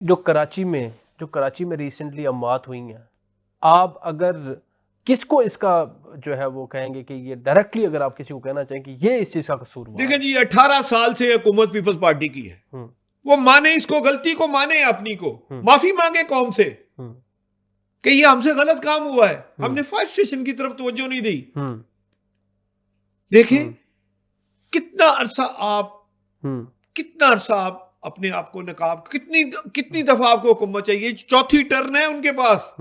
जो कराची में रिसेंटली अमवात हुई हैं, आप अगर किसको इसका जो है वो कहेंगे कि ये डायरेक्टली, अगर आप किसी को कहना चाहें कि ये इस चीज का कसूर हुआ देखिए जी, 18 साल से हुकूमत पीपल्स पार्टी की है, वो माने इसको, गलती को माने, अपनी को माफी मांगे कौम से कि ये हमसे गलत काम हुआ है, हमने फायर स्टेशन की तरफ तवज्जो नहीं दी। देखिए कितना अरसा आप अपने आप को नकाब, कितनी दफा आपको हुकूमत चाहिए? चौथी टर्न है उनके पास,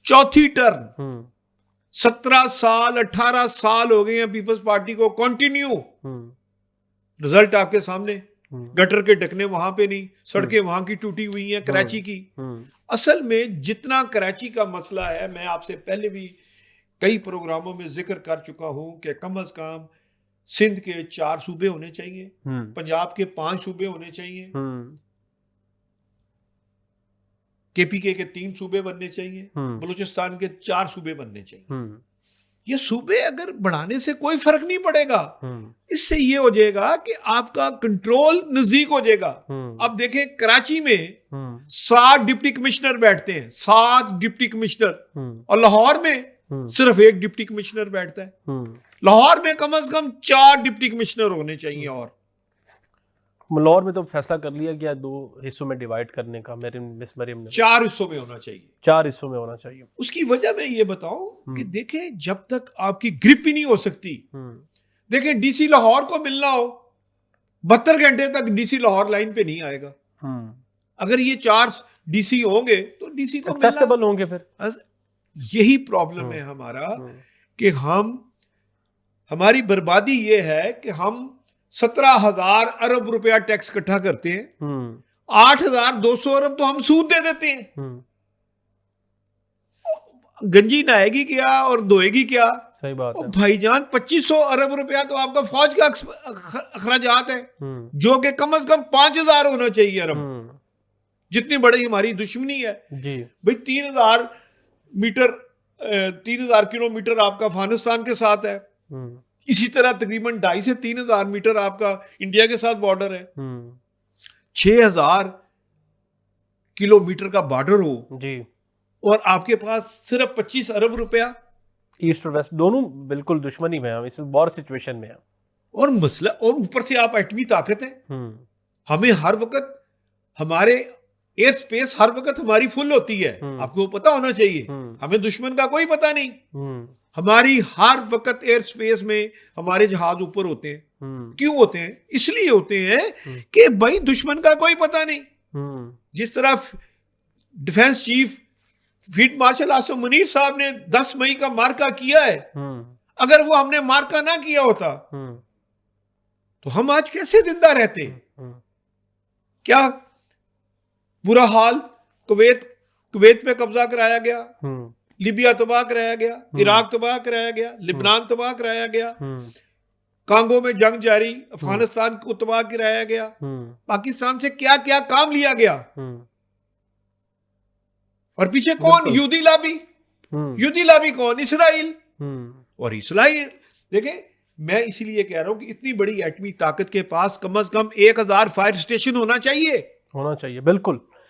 चौथी टर्न। 17 साल 18 साल हो गए हैं पीपल्स पार्टी को कंटिन्यू। रिजल्ट आपके सामने, गटर के ढकने वहां पे नहीं, सड़कें वहां की टूटी हुई हैं कराची की। असल में जितना कराची का मसला है, मैं आपसे पहले भी कई प्रोग्रामों में जिक्र कर चुका हूं कि कम अज कम सिंध के 4 सूबे होने चाहिए, पंजाब के 5 सूबे होने चाहिए, केपीके के 3 सूबे बनने चाहिए, बलूचिस्तान के 4 सूबे बनने चाहिए। ये सूबे अगर बढ़ाने से कोई फर्क नहीं पड़ेगा, इससे ये हो जाएगा कि आपका कंट्रोल नजदीक हो जाएगा। अब देखें कराची में 7 डिप्टी कमिश्नर बैठते हैं, 7 डिप्टी कमिश्नर, और लाहौर में सिर्फ 1 डिप्टी कमिश्नर बैठता है। लाहौर में कम से कम 4 डिप्टी कमिश्नर होने चाहिए। और लाहौर में तो फैसला कर लिया गया 2 हिस्सों में डिवाइड करने का, मिस मरियम ने 4 हिस्सों में होना चाहिए, 4 हिस्सों में होना चाहिए। उसकी वजह मैं ये बताऊं कि देखें, जब तक आपकी ग्रिप ही नहीं हो सकती, देखें डीसी लाहौर को मिलना हो 72 घंटे तक डीसी लाहौर लाइन पे नहीं आएगा। अगर ये 4 डीसी होंगे तो डीसी को एक्सेसिबल होंगे फिर। यही प्रॉब्लम है हमारा कि हमारी बर्बादी ये है कि हम 17,000 अरब रुपया टैक्स इकट्ठा करते हैं, 8,200 अरब तो हम सूद दे देते हैं। गंजी नहाएगी क्या और धोएगी क्या? सही बात है भाईजान। 2500 अरब रुपया तो आपका फौज का अखराजात है, जो कि कम से कम 5,000 होना चाहिए अरब। जितनी बड़ी हमारी दुश्मनी है जी भाई, 3,000 किलोमीटर आपका अफगानिस्तान के साथ है, इसी तरह तकरीबन 2,500 से 3,000 मीटर आपका इंडिया के साथ बॉर्डर है। 6,000 किलोमीटर का बॉर्डर हो जी, और आपके पास सिर्फ 25 अरब रुपया। ईस्ट और वेस्ट दोनों बिल्कुल दुश्मनी में है, इस वॉर सिचुएशन में है। और मसला, और ऊपर से आप एटमी ताकत है, हमें हर वक्त हमारे एयर स्पेस हर वक्त हमारी फुल होती है, आपको पता होना चाहिए। हमें दुश्मन का कोई पता नहीं, हमारी हर वक्त एयर स्पेस में हमारे जहाज ऊपर होते हैं। क्यों होते हैं? इसलिए होते हैं कि भाई दुश्मन का कोई पता नहीं। जिस तरह defence chief field marshal Asim Munir साहब ने 10 मई का मार्का किया है, अगर वो हमने मार्का ना किया होता तो हम आज कैसे जिंदा रहते? क्या बुरा हाल। कुवैत पे कब्जा कराया गया, लीबिया तबाह कराया गया, इराक तबाह कराया गया, लिबनान तबाह कराया गया, कांगो में जंग जारी, अफगानिस्तान को तबाह कराया गया, पाकिस्तान से क्या क्या काम लिया गया। और पीछे कौन? यहूदी लाबी। यहूदी लाबी कौन? इसराइल। और इसराइल देखें, मैं इसीलिए कह रहा हूं कि इतनी बड़ी एटमी ताकत के पास कम से कम 1,000 फायर स्टेशन होना चाहिए। बिल्कुल।